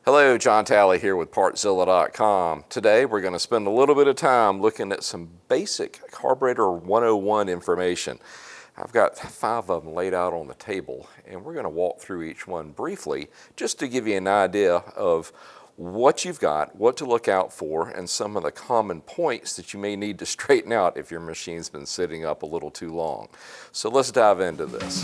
Hello, John Talley here with Partzilla.com. Today we're going to spend a little bit of time looking at some basic Carburetor 101 information. I've got 5 of them laid out on the table, and we're going to walk through each one briefly just to give you an idea of what you've got, what to look out for, and some of the common points that you may need to straighten out if your machine's been sitting up a little too long. So let's dive into this.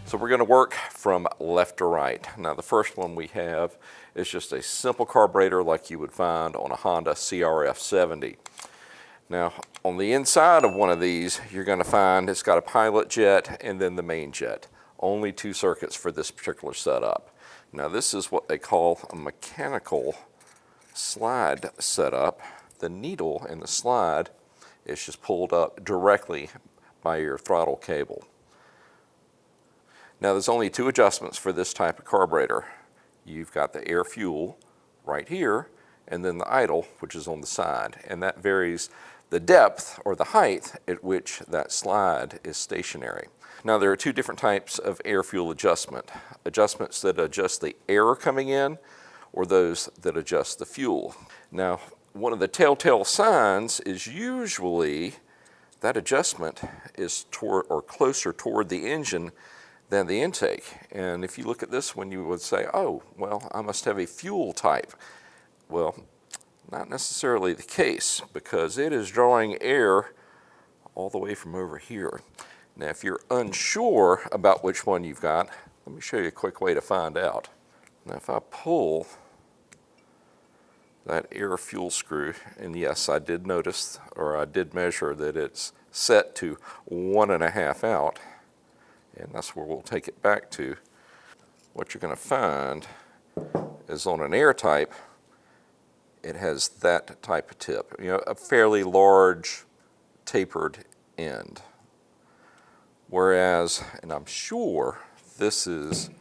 So we're going to work from left to right. Now the first one we have is just a simple carburetor like you would find on a Honda CRF 70. Now on the inside of one of these you're going to find it's got a pilot jet and then the main jet. Only 2 circuits for this particular setup. Now this is what they call a mechanical slide setup. The needle in the slide is just pulled up directly by your throttle cable. Now there's only 2 adjustments for this type of carburetor. You've got the air fuel right here and then the idle, which is on the side, and that varies the depth or the height at which that slide is stationary. Now there are 2 different types of air fuel adjustment. Adjustments that adjust the air coming in or those that adjust the fuel. Now one of the telltale signs is usually that adjustment is toward or closer toward the engine than the intake. And if you look at this one, you would say, oh, well, I must have a fuel type. Well, not necessarily the case, because it is drawing air all the way from over here. Now, if you're unsure about which one you've got, let me show you a quick way to find out. Now, if I pull that air fuel screw, and yes, I did notice, or I did measure that it's set to 1.5 out, and that's where we'll take it back to. What you're going to find is on an air type, it has that type of tip, a fairly large tapered end. Whereas, and I'm sure this is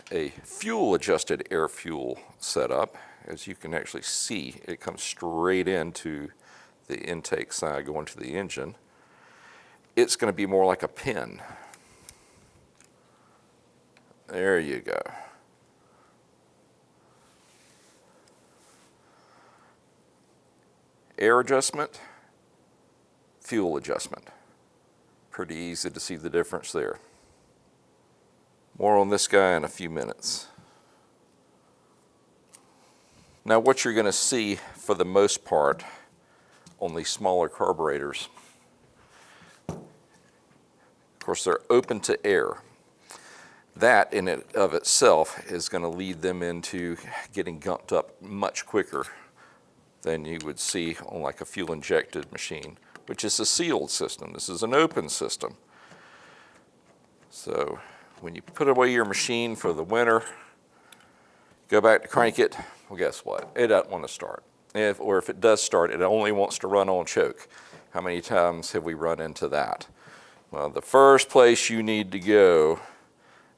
a fuel adjusted air fuel setup, as you can actually see, it comes straight into the intake side going to the engine. It's going to be more like a pin. There you go. Air adjustment, fuel adjustment. Pretty easy to see the difference there. More on this guy in a few minutes. Now what you're going to see for the most part on these smaller carburetors, of course they're open to air. That in and of itself is going to lead them into getting gunked up much quicker than you would see on like a fuel injected machine, which is a sealed system. This is an open system. So when you put away your machine for the winter, go back to crank it, well guess what? It doesn't want to start. Or if it does start, it only wants to run on choke. How many times have we run into that? Well, the first place you need to go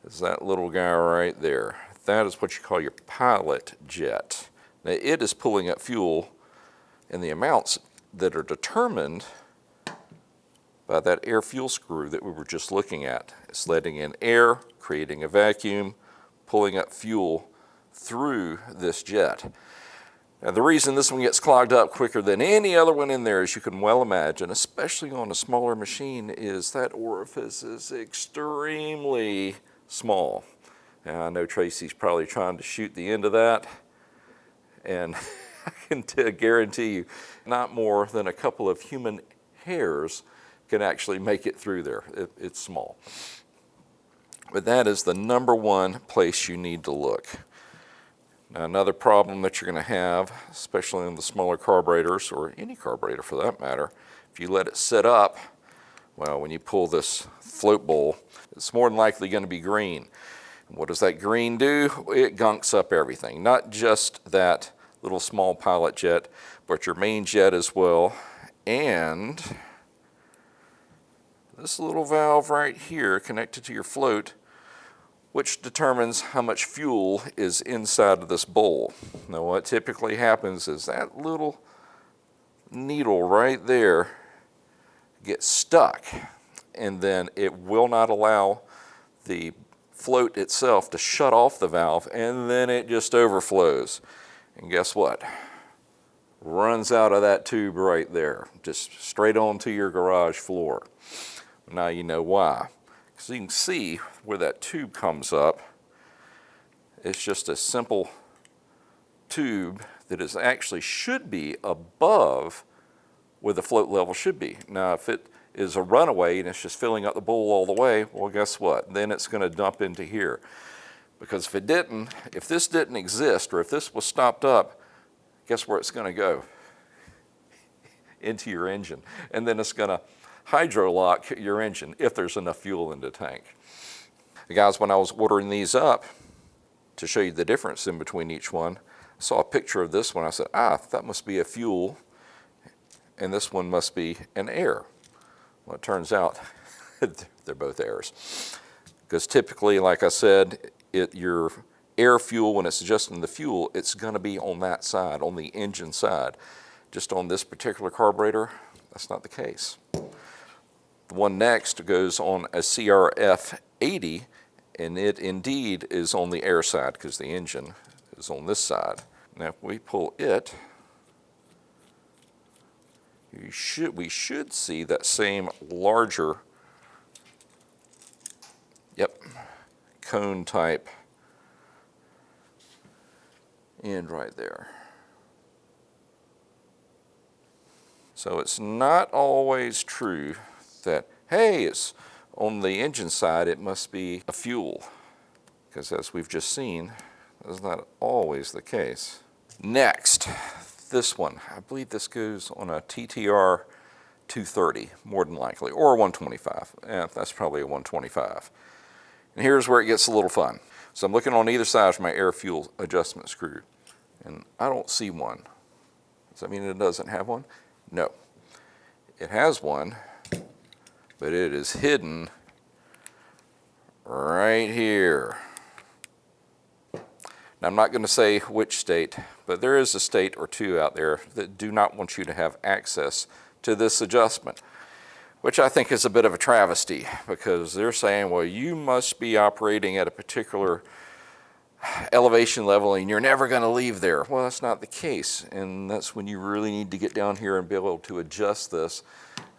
is that little guy right there. That is what you call your pilot jet. Now it is pulling up fuel in the amounts that are determined by that air fuel screw that we were just looking at. It's letting in air, creating a vacuum, pulling up fuel through this jet. Now the reason this one gets clogged up quicker than any other one in there, as you can well imagine, especially on a smaller machine, is that orifice is extremely small. Now I know Tracy's probably trying to shoot the end of that, and I can guarantee you not more than a couple of human hairs can actually make it through there. It's small. But that is the #1 place you need to look. Now another problem that you're going to have, especially in the smaller carburetors, or any carburetor for that matter, if you let it sit up, well, when you pull this float bowl, it's more than likely going to be green. And what does that green do? It gunks up everything, not just that little small pilot jet, but your main jet as well, and this little valve right here connected to your float, which determines how much fuel is inside of this bowl. Now what typically happens is that little needle right there gets stuck, and then it will not allow the float itself to shut off the valve, and then it just overflows. And guess what? Runs out of that tube right there, just straight onto your garage floor. Now you know why. Because you can see where that tube comes up. It's just a simple tube that is actually should be above where the float level should be. Now if it is a runaway and it's just filling up the bowl all the way, well guess what? Then it's going to dump into here. Because if this didn't exist, or if this was stopped up, guess where it's going to go? Into your engine. And then it's going to hydro-lock your engine if there's enough fuel in the tank. Guys, when I was ordering these up, to show you the difference in between each one, I saw a picture of this one. I said, that must be a fuel, and this one must be an air. Well, it turns out they're both airs. Because typically, like I said, your air fuel, when it's adjusting the fuel, it's going to be on that side, on the engine side. Just on this particular carburetor, that's not the case. The one next goes on a CRF 80, and it indeed is on the air side because the engine is on this side. Now, if we pull it, we should see that same larger, cone type end right there. So it's not always true that, hey, it's on the engine side, it must be a fuel. Because as we've just seen, that's not always the case. Next, this one. I believe this goes on a TTR 230, more than likely, or a 125. That's probably a 125. And here's where it gets a little fun. So I'm looking on either side of my air fuel adjustment screw, and I don't see one. Does that mean it doesn't have one? No. It has one, but it is hidden right here. Now, I'm not going to say which state, but there is a state or two out there that do not want you to have access to this adjustment, which I think is a bit of a travesty, because they're saying, well, you must be operating at a particular elevation level and you're never going to leave there. Well, that's not the case, and that's when you really need to get down here and be able to adjust this,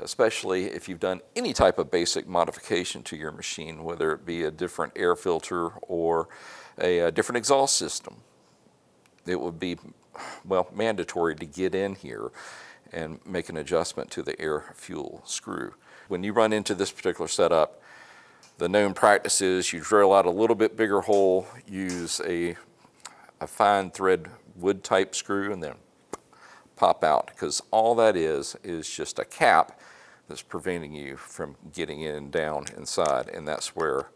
especially if you've done any type of basic modification to your machine, whether it be a different air filter or a different exhaust system. It would be, well, mandatory to get in here and make an adjustment to the air fuel screw. When you run into this particular setup, the known practice is you drill out a little bit bigger hole, use a fine thread wood type screw, and then pop out, because all that is just a cap that's preventing you from getting in and down inside, and that's where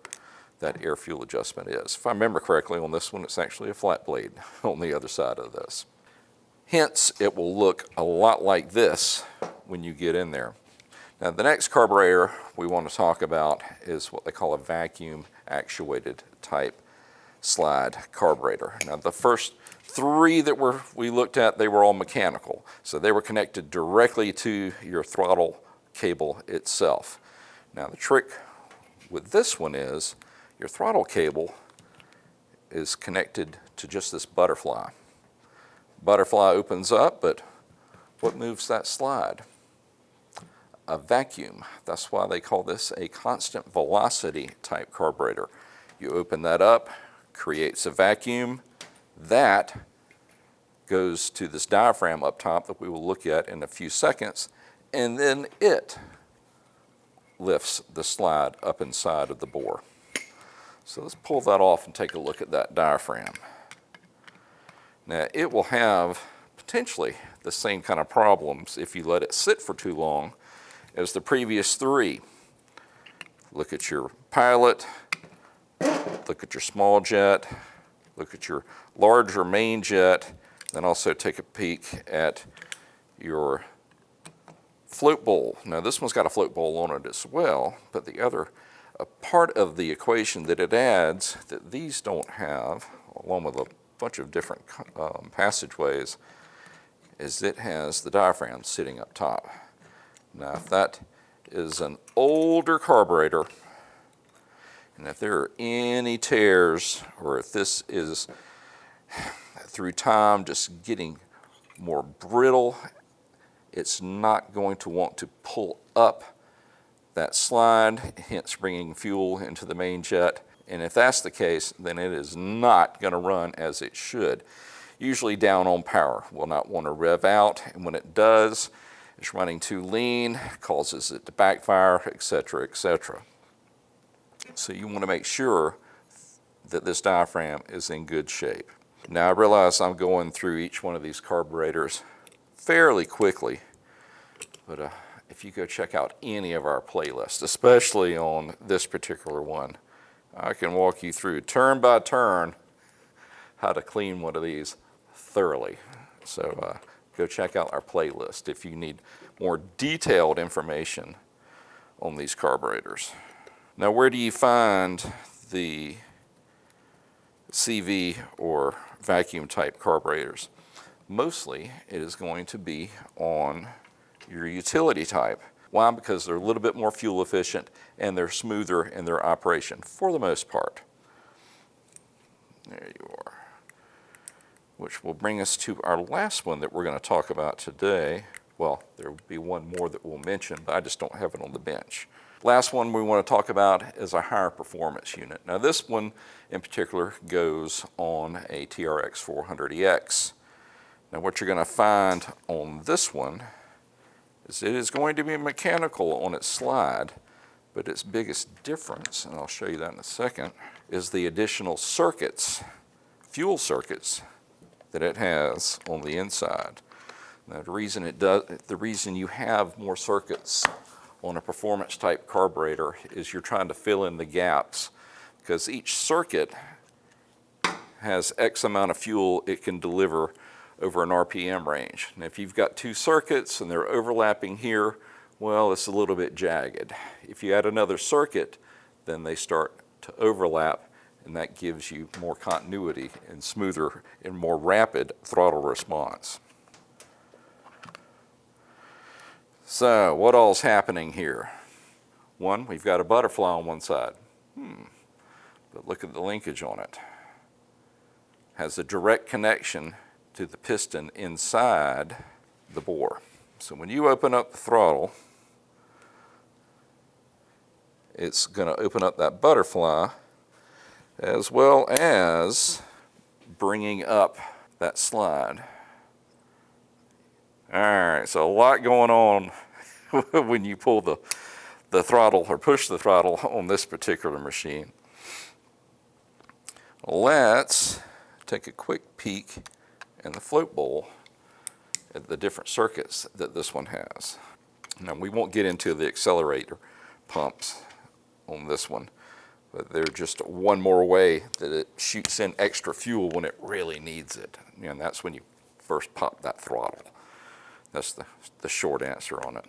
that air fuel adjustment is. If I remember correctly, on this one, it's actually a flat blade on the other side of this. Hence, it will look a lot like this when you get in there. Now, the next carburetor we want to talk about is what they call a vacuum-actuated type slide carburetor. Now, the first three that we looked at, they were all mechanical. So they were connected directly to your throttle cable itself. Now, the trick with this one is your throttle cable is connected to just this butterfly. Butterfly opens up, but what moves that slide? A vacuum. That's why they call this a constant velocity type carburetor. You open that up, creates a vacuum. That goes to this diaphragm up top that we will look at in a few seconds, and then it lifts the slide up inside of the bore. So let's pull that off and take a look at that diaphragm. Now, it will have potentially the same kind of problems if you let it sit for too long as the previous three. Look at your pilot, look at your small jet, look at your larger main jet, then also take a peek at your float bowl. Now, this one's got a float bowl on it as well, but the other part of the equation that it adds that these don't have, along with a bunch of different passageways, is it has the diaphragm sitting up top. Now, if that is an older carburetor, And if there are any tears, or if this is through time just getting more brittle, it's not going to want to pull up that slide, hence bringing fuel into the main jet. And if that's the case, then it is not going to run as it should. Usually down on power, will not want to rev out, and when it does, it's running too lean, causes it to backfire, etc., etc. So you want to make sure that this diaphragm is in good shape. Now I realize I'm going through each one of these carburetors fairly quickly, but if you go check out any of our playlists, especially on this particular one, I can walk you through turn by turn how to clean one of these thoroughly. So go check out our playlist if you need more detailed information on these carburetors. Now, where do you find the CV or vacuum type carburetors? Mostly it is going to be on your utility type. Why? Because they're a little bit more fuel efficient and they're smoother in their operation for the most part. There you are. Which will bring us to our last one that we're going to talk about today. Well, there will be one more that we'll mention, but I just don't have it on the bench. Last one we want to talk about is a higher performance unit. Now this one in particular goes on a TRX 400EX. Now what you're going to find on this one is it is going to be mechanical on its slide, but its biggest difference, and I'll show you that in a second, is the additional circuits, fuel circuits, that it has on the inside. Now the reason you have more circuits on a performance type carburetor is you're trying to fill in the gaps, because each circuit has X amount of fuel it can deliver over an RPM range. And if you've got two circuits and they're overlapping here, well, it's a little bit jagged. If you add another circuit, then they start to overlap, and that gives you more continuity and smoother and more rapid throttle response. So what all's happening here? One, we've got a butterfly on one side. But look at the linkage on it. Has a direct connection to the piston inside the bore. So when you open up the throttle, it's going to open up that butterfly, as well as bringing up that slide. All right, so a lot going on when you pull the throttle or push the throttle on this particular machine. Let's take a quick peek in the float bowl at the different circuits that this one has. Now we won't get into the accelerator pumps on this one, but they're just one more way that it shoots in extra fuel when it really needs it. And that's when you first pop that throttle. That's the short answer on it.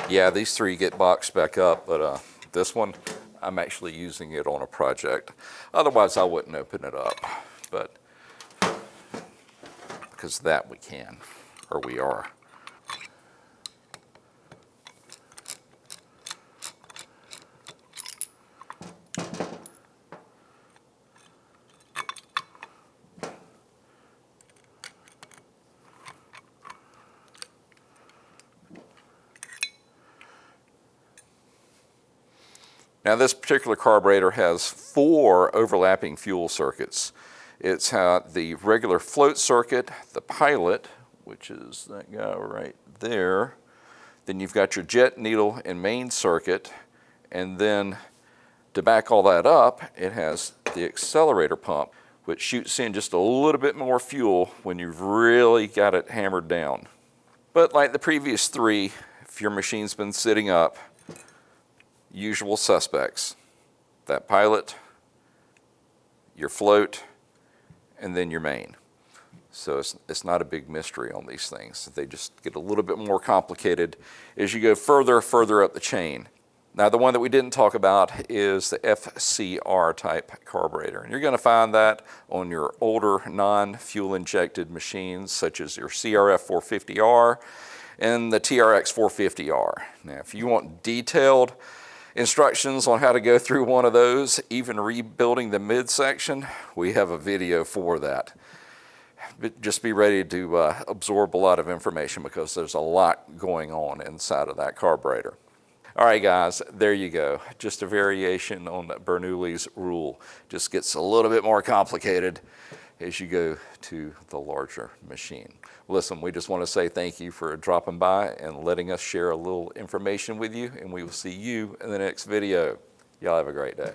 Yeah, these three get boxed back up, but this one, I'm actually using it on a project. Otherwise, I wouldn't open it up, but because that we can, or we are. Now this particular carburetor has 4 overlapping fuel circuits. It's the regular float circuit, the pilot, which is that guy right there. Then you've got your jet needle and main circuit, and then to back all that up, it has the accelerator pump, which shoots in just a little bit more fuel when you've really got it hammered down. But like the previous 3, if your machine's been sitting up, usual suspects, that pilot, your float, and then your main. So it's not a big mystery on these things. They just get a little bit more complicated as you go further up the chain. Now the one that we didn't talk about is the FCR type carburetor. And you're going to find that on your older non-fuel injected machines such as your CRF 450R and the TRX 450R. Now if you want detailed instructions on how to go through one of those, even rebuilding the midsection, we have a video for that. But just be ready to absorb a lot of information because there's a lot going on inside of that carburetor. All right, guys, there you go. Just a variation on Bernoulli's rule. Just gets a little bit more complicated as you go to the larger machine. Listen, we just want to say thank you for dropping by and letting us share a little information with you, and we will see you in the next video. Y'all have a great day.